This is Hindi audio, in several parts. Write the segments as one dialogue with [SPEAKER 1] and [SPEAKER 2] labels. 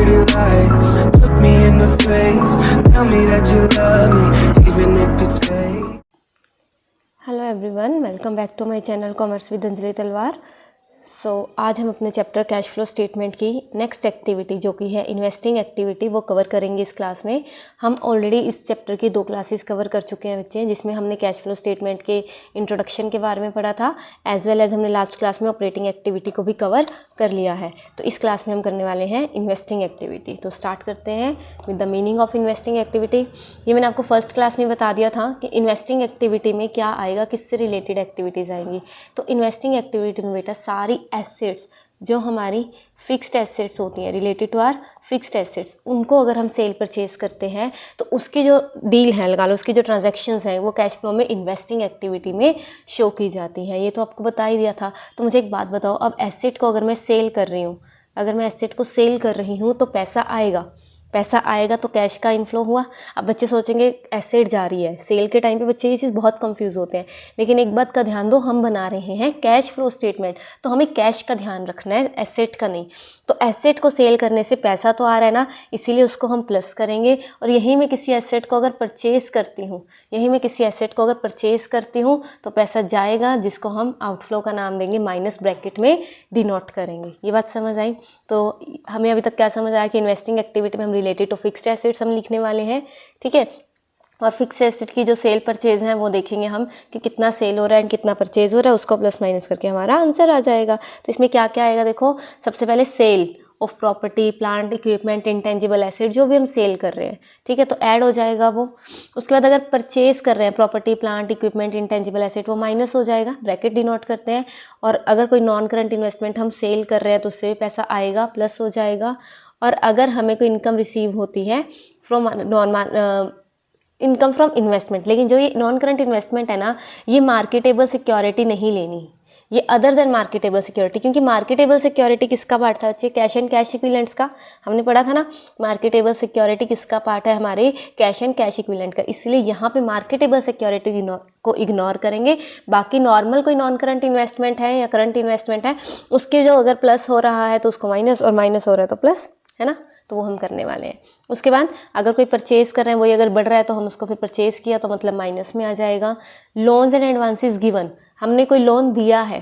[SPEAKER 1] pretty lies. Look me in the face, tell me that you love me, even if it's fake.
[SPEAKER 2] Hello everyone, welcome back to my channel commerce with Anjali Talwar. आज हम अपने चैप्टर कैश फ्लो स्टेटमेंट की नेक्स्ट एक्टिविटी जो कि है इन्वेस्टिंग एक्टिविटी वो कवर करेंगे इस क्लास में। हम ऑलरेडी इस चैप्टर की 2 क्लासेस कवर कर चुके हैं बच्चे, जिसमें हमने कैश फ्लो स्टेटमेंट के इंट्रोडक्शन के बारे में पढ़ा था, एज वेल एज हमने लास्ट क्लास में ऑपरेटिंग एक्टिविटी को भी कवर कर लिया है। तो इस क्लास में हम करने वाले हैं इन्वेस्टिंग एक्टिविटी। तो स्टार्ट करते हैं with the meaning of investing activity. ये मैंने आपको फर्स्ट क्लास में बता दिया था कि इन्वेस्टिंग एक्टिविटी में क्या आएगा, किससे रिलेटेड एक्टिविटीज़ आएंगी। तो इन्वेस्टिंग एक्टिविटी में बेटा सारी एसेट्स जो हमारी फिक्स्ड एसेट्स होती हैं, related to our fixed assets, उनको अगर हम सेल परचेज करते हैं तो उसकी जो डील है, लगा लो उसकी जो ट्रांजैक्शंस हैं, वो कैश फ्लो में इन्वेस्टिंग एक्टिविटी में शो की जाती हैं। ये तो आपको बता ही दिया था। तो मुझे एक बात बताओ, अब एसेट को अगर मैं सेल कर रही हूँ, अगर मैं एसेट को सेल कर रही हूँ तो पैसा आएगा तो कैश का इनफ्लो हुआ। अब बच्चे सोचेंगे एसेट जा रही है, सेल के टाइम पे बच्चे ये चीज़ बहुत कंफ्यूज होते हैं। लेकिन एक बात का ध्यान दो, हम बना रहे हैं कैश फ्लो स्टेटमेंट, तो हमें कैश का ध्यान रखना है, एसेट का नहीं। तो एसेट को सेल करने से पैसा तो आ रहा है ना, इसीलिए उसको हम प्लस करेंगे। और यहीं मैं किसी एसेट को अगर परचेज करती हूँ तो पैसा जाएगा, जिसको हम आउटफ्लो का नाम देंगे, माइनस ब्रैकेट में डिनोट करेंगे। ये बात समझ आई? तो हमें अभी तक क्या समझ आया कि इन्वेस्टिंग एक्टिविटी में हम रिलेटेड टू फिक्स्ड एसेट्स हम लिखने वाले हैं, ठीक है। और फिक्स एसेट की जो सेल परचेज है वो देखेंगे हम कि कितना सेल हो रहा है एंड कितना परचेज हो रहा है, उसको प्लस माइनस करके हमारा आंसर आ जाएगा। तो इसमें क्या क्या आएगा देखो, सबसे पहले sale of property, plant, equipment, intangible asset, जो भी हम सेल कर रहे हैं, ठीक है, तो ऐड हो जाएगा वो। उसके बाद अगर परचेज कर रहे हैं property, plant, equipment, intangible asset, वो माइनस हो जाएगा, ब्रैकेट डिनोट करते हैं। और अगर कोई नॉन करंट इन्वेस्टमेंट हम सेल कर रहे हैं तो उससे भी पैसा आएगा, प्लस हो जाएगा। और अगर हमें कोई इनकम रिसीव होती है फ्रॉम इनकम फ्रॉम इन्वेस्टमेंट, लेकिन जो ये नॉन करंट इन्वेस्टमेंट है ना, ये मार्केटेबल सिक्योरिटी नहीं लेनी, ये अदर देन मार्केटेबल सिक्योरिटी। क्योंकि मार्केटेबल सिक्योरिटी किसका पार्ट था बच्चे? कैश एंड कैश इक्विवेलेंट्स का। हमने पढ़ा था ना, मार्केटेबल सिक्योरिटी किसका पार्ट है? हमारे कैश एंड कैश इक्विवेलेंट का। इसलिए यहाँ पे मार्केटेबल सिक्योरिटी को इग्नोर करेंगे। बाकी नॉर्मल कोई नॉन करंट इन्वेस्टमेंट है या करंट इन्वेस्टमेंट है, उसके जो अगर प्लस हो रहा है तो उसको माइनस, और माइनस हो रहा है तो प्लस, है ना, तो वो हम करने वाले हैं। उसके बाद अगर कोई परचेज कर रहे हैं, वही अगर बढ़ रहा है तो हम उसको फिर परचेज किया तो मतलब माइनस में आ जाएगा। लोन्स एंड एडवांसेस गिवन, हमने कोई लोन दिया है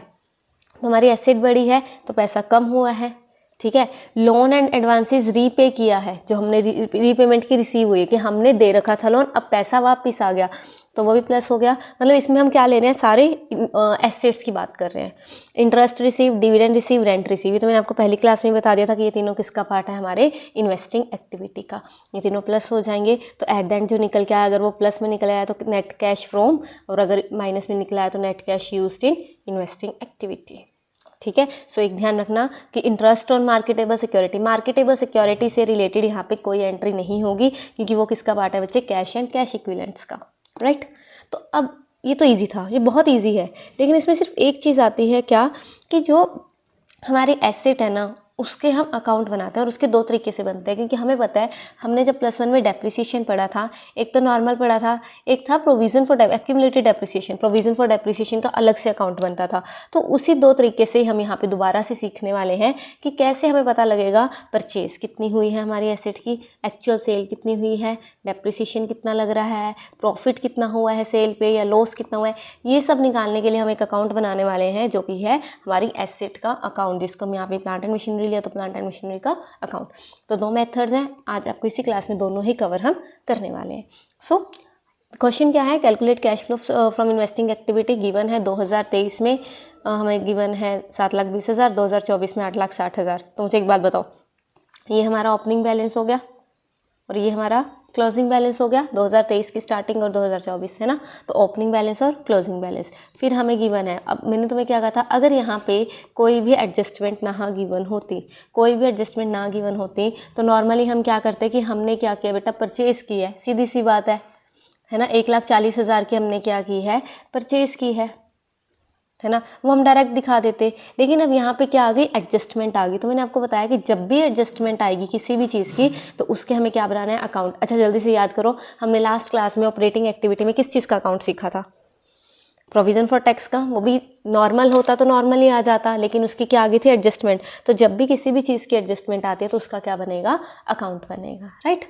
[SPEAKER 2] तो हमारी एसेट बढ़ी है तो पैसा कम हुआ है, ठीक है। लोन एंड एडवांसेस रीपे किया है, जो हमने रीपेमेंट की रिसीव हुई है, कि हमने दे रखा था लोन, अब पैसा वापस आ गया तो वो भी प्लस हो गया। मतलब इसमें हम क्या ले रहे हैं, सारे एसेट्स की बात कर रहे हैं। Interest receive, dividend receive, rent receive, ये तो मैंने आपको पहली क्लास में बता दिया था कि ये तीनों किसका पार्ट है? हमारे इन्वेस्टिंग एक्टिविटी का। ये तीनों प्लस हो जाएंगे। तो एट द एंड जो निकल के आया, अगर वो प्लस में निकल आया तो नेट कैश फ्रॉम, और अगर माइनस में निकला है तो net cash used in investing activity, ठीक है। सो एक ध्यान रखना कि इंटरेस्ट ऑन मार्केटेबल सिक्योरिटी से रिलेटेड यहाँ पे कोई एंट्री नहीं होगी, क्योंकि वो किसका पार्ट है बच्चे? कैश एंड कैश इक्विवेलेंट्स का, राइट। तो अब ये तो इजी था, ये बहुत इजी है, लेकिन इसमें सिर्फ एक चीज़ आती है, क्या कि जो हमारी एसेट है ना, उसके हम अकाउंट बनाते हैं, और उसके 2 तरीके से बनते हैं। क्योंकि हमें पता है, हमने जब +1 में डेप्रिसिएशन पढ़ा था, एक तो नॉर्मल पढ़ा था, एक था provision for accumulated depreciation. Provision for depreciation का अलग से अकाउंट बनता था। तो उसी 2 तरीके से हम यहाँ पे दोबारा से सीखने वाले हैं कि कैसे हमें पता लगेगा परचेज कितनी हुई है हमारी एसेट की, एक्चुअल सेल कितनी हुई है, डेप्रिसिएशन कितना लग रहा है, प्रॉफिट कितना हुआ है सेल पे, या लॉस कितना हुआ है। ये सब निकालने के लिए हम एक अकाउंट बनाने वाले हैं, जो कि है हमारी एसेट का अकाउंट, जिसको हम यहाँ पे प्लांट एंड मशीनरी लिया तो प्लांट एंड मशीनरी का अकाउंट। तो 2 मेथड्स हैं, आज आपको इसी क्लास में दोनों ही कवर हम करने वाले हैं। सो क्वेश्चन क्या है? Calculate cash flow from investing activity. Given है 2023 में हमें गिवन है 7,20,000, 2024 में 8,60,000। तो मुझे एक बात बताओ, ये हमारा ओपनिंग बैलेंस हो गया और ये हमारा क्लोजिंग बैलेंस हो गया, 2023 की स्टार्टिंग और 2024, है ना। तो ओपनिंग बैलेंस और क्लोजिंग बैलेंस फिर हमें गिवन है। अब मैंने तुम्हें क्या कहा था, अगर यहाँ पे कोई भी एडजस्टमेंट ना गिवन होती, तो नॉर्मली हम क्या करते कि हमने क्या किया बेटा, परचेज की है, सीधी सी बात है ना। 1,40,000 की हमने क्या की है, परचेज की है ना, वो हम डायरेक्ट दिखा देते। लेकिन अब यहाँ पे क्या आ गई, एडजस्टमेंट आ गई। तो मैंने आपको बताया कि जब भी एडजस्टमेंट आएगी किसी भी चीज़ की, तो उसके हमें क्या बनाना है, अकाउंट। अच्छा जल्दी से याद करो, हमने लास्ट क्लास में ऑपरेटिंग एक्टिविटी में किस चीज़ का अकाउंट सीखा था? प्रोविजन फॉर टैक्स का, वो भी नॉर्मल होता तो नॉर्मल ही आ जाता, लेकिन उसकी क्या आ गई थी, एडजस्टमेंट। तो जब भी किसी भी चीज़ की एडजस्टमेंट आती है तो उसका क्या बनेगा, अकाउंट बनेगा, राइट।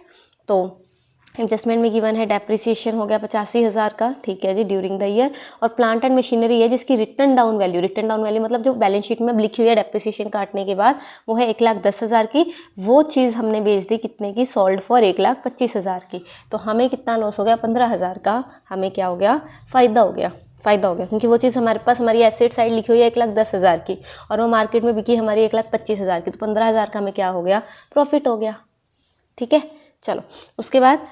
[SPEAKER 2] तो एडजस्टमेंट में गिवन है डेप्रिसिएशन हो गया 85,000 का, ठीक है जी, ड्यूरिंग द ईयर। और प्लांट एंड मशीनरी है जिसकी रिटर्न डाउन वैल्यू मतलब जो बैलेंस शीट में लिखी हुई है डेप्रिसिएशन काटने के बाद, वो है 1,10,000 की। वो चीज़ हमने बेच दी कितने की, सोल्ड फॉर 1,25,000 की। तो हमें कितना लॉस हो गया, 15,000 का हमें क्या हो गया, फ़ायदा हो गया, क्योंकि वो चीज़ हमारे पास हमारी एसेट साइड लिखी हुई है 1,10,000 की, और वो मार्केट में बिकी हमारी 1,25,000 की, तो 15,000 का हमें क्या हो गया, प्रॉफिट हो गया, ठीक है। चलो उसके बाद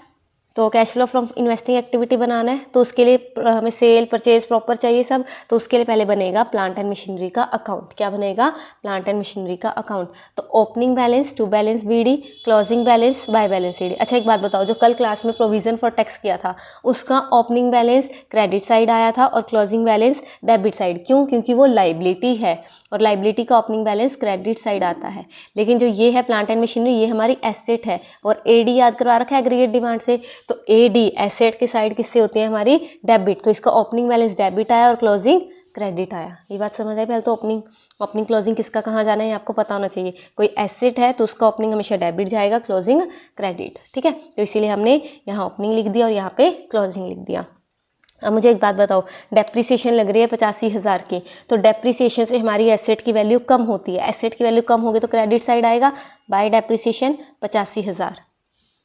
[SPEAKER 2] तो cash flow from investing activity बनाना है, तो उसके लिए हमें सेल परचेज प्रॉपर चाहिए सब। तो उसके लिए पहले बनेगा प्लांट एंड मशीनरी का अकाउंट। क्या बनेगा, प्लांट एंड मशीनरी का अकाउंट। तो opening balance, to balance BD, closing balance, by balance CD. अच्छा एक बात बताओ, जो कल क्लास में प्रोविजन फॉर टैक्स किया था उसका ओपनिंग बैलेंस क्रेडिट साइड आया था और क्लोजिंग बैलेंस डेबिट साइड। क्यों, क्योंकि वो लाइबिलिटी है और लाइबिलिटी का ओपनिंग बैलेंस क्रेडिट साइड आता है। लेकिन जो ये है प्लांट एंड मशीनरी, ये हमारी एसेट है और एडी याद करवा रखा है एग्रीगेट डिमांड से। तो एडी एसेट की साइड किससे होती है हमारी, डेबिट। तो इसका ओपनिंग बैलेंस डेबिट आया और क्लोजिंग क्रेडिट आया। ये बात समझ आई। पहले तो ओपनिंग क्लोजिंग किसका कहाँ जाना है आपको पता होना चाहिए। कोई एसेट है तो उसका ओपनिंग हमेशा डेबिट जाएगा, क्लोजिंग क्रेडिट, ठीक है। तो इसीलिए हमने यहाँ ओपनिंग लिख दिया और यहाँ पे क्लोजिंग लिख दिया। अब मुझे एक बात बताओ, डेप्रिसिएशन लग रही है 85,000 की, तो डेप्रिसिएशन से हमारी एसेट की वैल्यू कम होती है। एसेट की वैल्यू कम होगी तो क्रेडिट साइड आएगा, बाय डेप्रिसिएशन 85,000,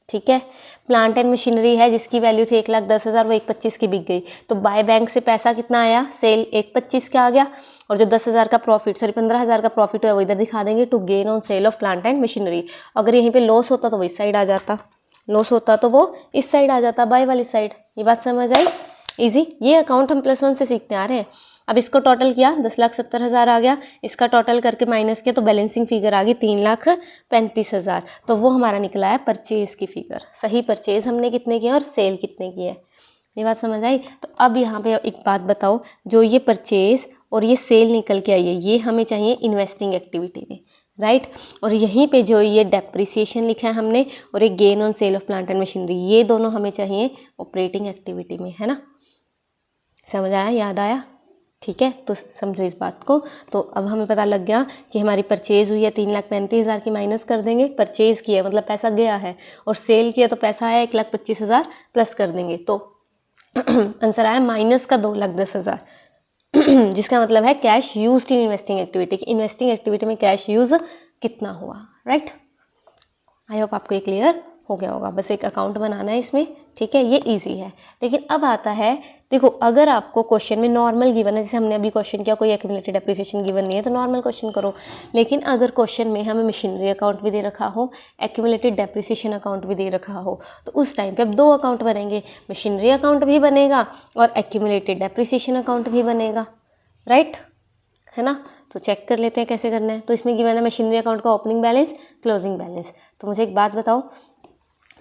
[SPEAKER 2] ठीक है। प्लांट एंड मशीनरी है जिसकी वैल्यू थी 1,10,000, वो 1,25 की बिक गई। तो बाय बैंक से पैसा कितना आया, सेल 1,25 का आ गया, और जो 10,000 का प्रॉफिट 15,000 का प्रॉफिट है वो इधर दिखा देंगे, to gain on sale of plant and machinery. अगर यहीं पे लॉस होता तो वो इस साइड आ जाता, लॉस होता तो वो इस साइड आ जाता, बाय वाली साइड। ये बात समझ आई, इजी। ये अकाउंट हम +1 से सीखते आ रहे हैं। अब इसको टोटल किया 10,70,000 आ गया, इसका टोटल करके माइनस किया तो बैलेंसिंग फिगर आ गई 3,35,000। तो वो हमारा निकला है परचेज की फिगर। सही परचेज हमने कितने किए और सेल कितने की है, ये बात समझ आई। तो अब यहाँ पे एक बात बताओ, जो ये परचेज और ये सेल निकल के आई है ये हमें चाहिए इन्वेस्टिंग एक्टिविटी में, राइट। और यहीं पे जो ये डेप्रिसिएशन लिखा है हमने और एक gain on sale of plant and machinery, ये दोनों हमें चाहिए ऑपरेटिंग एक्टिविटी में, है ना। समझ आया, याद आया, ठीक है। तो समझो इस बात को। तो अब हमें पता लग गया कि हमारी परचेज हुई है 3,35,000 की, माइनस कर देंगे। परचेज किया मतलब पैसा गया है, और सेल किया तो पैसा आया 1,25,000 प्लस कर देंगे, तो आंसर आया माइनस का 2,10,000 जिसका मतलब है cash used in investing activity. Investing activity में कैश यूज कितना हुआ, राइट। आई होप आपको ये क्लियर हो गया होगा। बस एक अकाउंट बनाना है इसमें, ठीक है, ये इजी है। लेकिन अब आता है, देखो अगर आपको क्वेश्चन में नॉर्मल गिवन है, जैसे हमने अभी क्वेश्चन किया, कोई एक्यूमुलेटेड डेप्रिसिएशन गिवन नहीं है तो नॉर्मल क्वेश्चन करो। लेकिन अगर क्वेश्चन में हमें मशीनरी अकाउंट भी दे रखा हो, एक्यूमुलेटेड डेप्रिसिएशन अकाउंट भी दे रखा हो, तो उस टाइम पे अब 2 अकाउंट बनेंगे, मशीनरी अकाउंट भी बनेगा और एक्यूमुलेटेड डेप्रिसिएशन अकाउंट भी बनेगा, राइट, है ना। तो चेक कर लेते हैं कैसे करना है। तो इसमें गिवन है मशीनरी अकाउंट का ओपनिंग बैलेंस, क्लोजिंग बैलेंस। तो मुझे एक बात बताओ,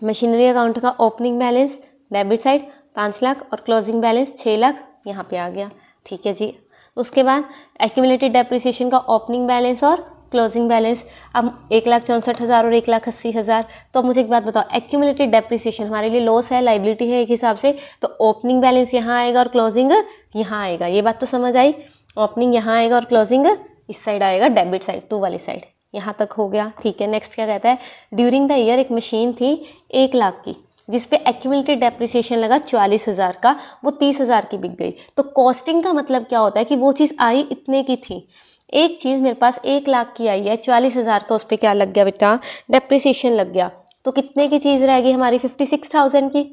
[SPEAKER 2] मशीनरी अकाउंट का opening balance debit side 5 lakh और क्लोजिंग बैलेंस 6 लाख यहाँ पे आ गया, ठीक है जी। उसके बाद एक्यूमुलेटेड डेप्रिसिएशन का ओपनिंग बैलेंस और क्लोजिंग बैलेंस, अब 1,64,000 और 1,80,000। तो अब मुझे एक बात बताओ, एक्यूमुलेटेड डेप्रिसिएशन हमारे लिए लॉस है, लाइबिलिटी है एक हिसाब से, तो ओपनिंग बैलेंस यहाँ आएगा और क्लोजिंग यहाँ आएगा। ये बात तो समझ आई। ओपनिंग यहाँ आएगा और क्लोजिंग इस साइड आएगा, डेबिट साइड, टू वाली साइड। यहाँ तक हो गया, ठीक है। नेक्स्ट क्या कहता है, ड्यूरिंग द ईयर एक मशीन थी 1 लाख की जिसपे एक्यूमुलेटेड डेप्रिसिएशन लगा 44,000 का, वो 30,000 की बिक गई। तो कॉस्टिंग का मतलब क्या होता है कि वो चीज़ आई इतने की थी। एक चीज़ मेरे पास 1 लाख की आई है, 44,000 का उस पर क्या लग गया बेटा, डेप्रिसिएशन लग गया। तो कितने की चीज़ रह गई हमारी, 56,000 की।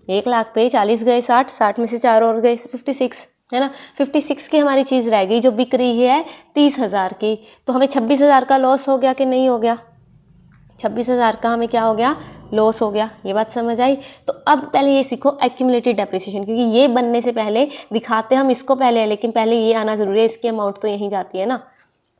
[SPEAKER 2] 1 लाख पे 40 गए 60, 60 में से 4 और गए 56, है ना। 56 की हमारी चीज़ रह गई जो बिक रही है 30,000 की। तो हमें 26,000 का लॉस हो गया कि नहीं हो गया, 26,000 का हमें क्या हो गया, लॉस हो गया। ये बात समझ आई। तो अब पहले ये सीखो एक्यूमुलेटेड डेप्रिसिएशन, क्योंकि ये बनने से पहले दिखाते हम इसको पहले है, लेकिन पहले ये आना जरूरी है, इसकी अमाउंट तो यहीं जाती है ना,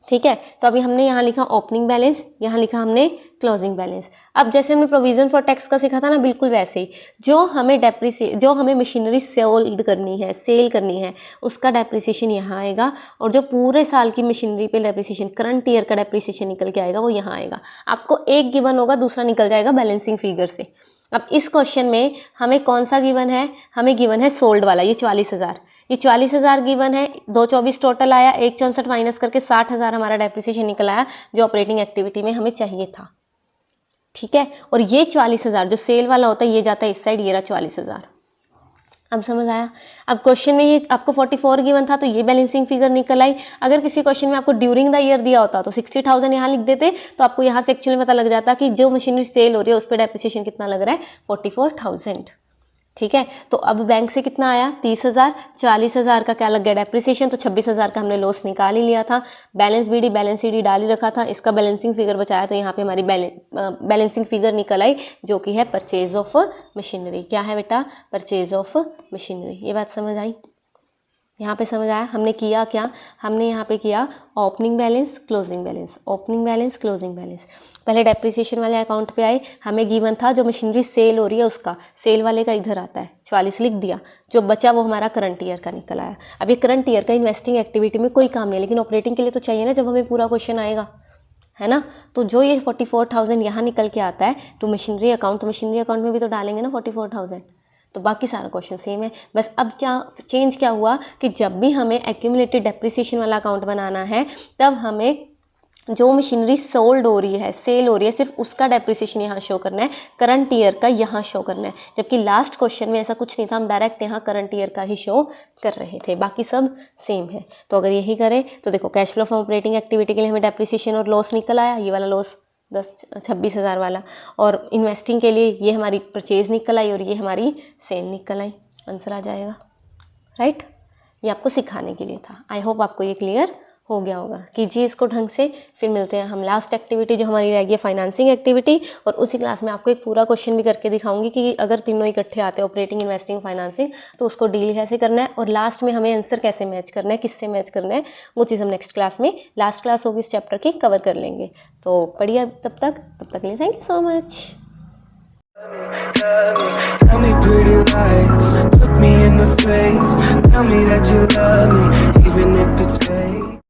[SPEAKER 2] ठीक है। तो अभी हमने यहाँ लिखा ओपनिंग बैलेंस, यहाँ लिखा हमने क्लोजिंग बैलेंस। अब जैसे हमने प्रोविजन फॉर टैक्स का सीखा था ना, बिल्कुल वैसे ही जो हमें मशीनरी सेल करनी है उसका डेप्रिसिएशन यहाँ आएगा, और जो पूरे साल की मशीनरी पे डेप्रिसिएशन, करंट ईयर का डेप्रिसिएशन निकल के आएगा वो यहाँ आएगा। आपको एक गिवन होगा, दूसरा निकल जाएगा बैलेंसिंग फिगर से। अब इस क्वेश्चन में हमें कौन सा गिवन है, हमें गिवन है सोल्ड वाला, ये 44,000। ये 40,000 गिवन है, 224 टोटल आया, 164 माइनस करके 60,000 हमारा डेप्रिसिएशन निकल आया जो ऑपरेटिंग एक्टिविटी में हमें चाहिए था। ठीक है, और ये 40,000 जो सेल वाला होता है ये जाता है इस साइड, ये रहा 40,000। अब समझ आया। अब क्वेश्चन में ये आपको 44 गिवन था तो ये बैलेंसिंग फिगर निकल आई। अगर किसी क्वेश्चन में आपको ड्यूरिंग द ईयर दिया होता तो 60,000 यहाँ लिख देते तो आपको यहाँ से एक्चुअली पता लग जाता कि जो मशीनरी सेल हो रही है उस पर डेप्रिसिएशन कितना लग रहा है, 44,000। ठीक है, तो अब बैंक से कितना आया, 30,000, 40,000 का क्या लग गया डेप्रिसिएशन, तो 26,000 का हमने लॉस निकाल ही लिया था। बैलेंस बीडी बैलेंस सीडी डाल ही रखा था, इसका बैलेंसिंग फिगर बचाया तो यहाँ पे हमारी बैलेंसिंग फिगर निकल आई जो कि है परचेज ऑफ मशीनरी। क्या है बेटा, परचेज ऑफ मशीनरी। ये बात समझ आई, यहाँ पे समझ आया। हमने किया क्या, हमने यहाँ पे किया opening balance closing balance, opening balance closing balance. पहले डेप्रिसिएशन वाले अकाउंट पे आए, हमें गिवन था जो मशीनरी सेल हो रही है उसका, सेल वाले का इधर आता है 44 लिख दिया, जो बचा वो हमारा करंट ईयर का निकल आया। अब ये करंट ईयर का इन्वेस्टिंग एक्टिविटी में कोई काम नहीं, लेकिन ऑपरेटिंग के लिए तो चाहिए ना जब हमें पूरा क्वेश्चन आएगा, है ना। तो जो ये 44,000 यहाँ निकल के आता है तो मशीनरी अकाउंट, तो मशीनरी अकाउंट में भी तो डालेंगे ना 44,000, तो बाकी सारा क्वेश्चन सेम है। बस अब क्या चेंज क्या हुआ कि जब भी हमें एक्यूमुलेटेड डेप्रिसिएशन वाला अकाउंट बनाना है तब हमें जो मशीनरी सोल्ड हो रही है, सेल हो रही है, सिर्फ उसका डेप्रिसिएशन यहाँ शो करना है, करंट ईयर का यहाँ शो करना है। जबकि लास्ट क्वेश्चन में ऐसा कुछ नहीं था, हम डायरेक्ट यहाँ करंट ईयर का ही शो कर रहे थे, बाकी सब सेम है। तो अगर यही करें तो देखो cash flow from operating activity के लिए हमें डेप्रिसिएशन और लॉस निकल आया, ये वाला लॉस 26,000 वाला, और इन्वेस्टिंग के लिए ये हमारी परचेज निकल आई और ये हमारी सेल निकल आई। आंसर आ जाएगा, राइट। ये आपको सिखाने के लिए था। आई होप आपको ये क्लियर हो गया होगा। कीजिए इसको ढंग से, फिर मिलते हैं हम लास्ट एक्टिविटी जो हमारी रहेगी फाइनेंसिंग एक्टिविटी, और उसी क्लास में आपको एक पूरा क्वेश्चन भी करके दिखाऊंगी कि अगर तीनों इकट्ठे आते हैं ऑपरेटिंग, इन्वेस्टिंग, फाइनेंसिंग, तो उसको डील कैसे करना है और लास्ट में हमें आंसर कैसे मैच करना है, किससे मैच करना है, वो चीज़ हम नेक्स्ट क्लास में, लास्ट क्लास होगी इस चैप्टर की, कवर कर लेंगे। तो पढ़िए तब तक के लिए thank you so much.
[SPEAKER 1] Tell me pretty lies, look me in the face, tell me that you love me,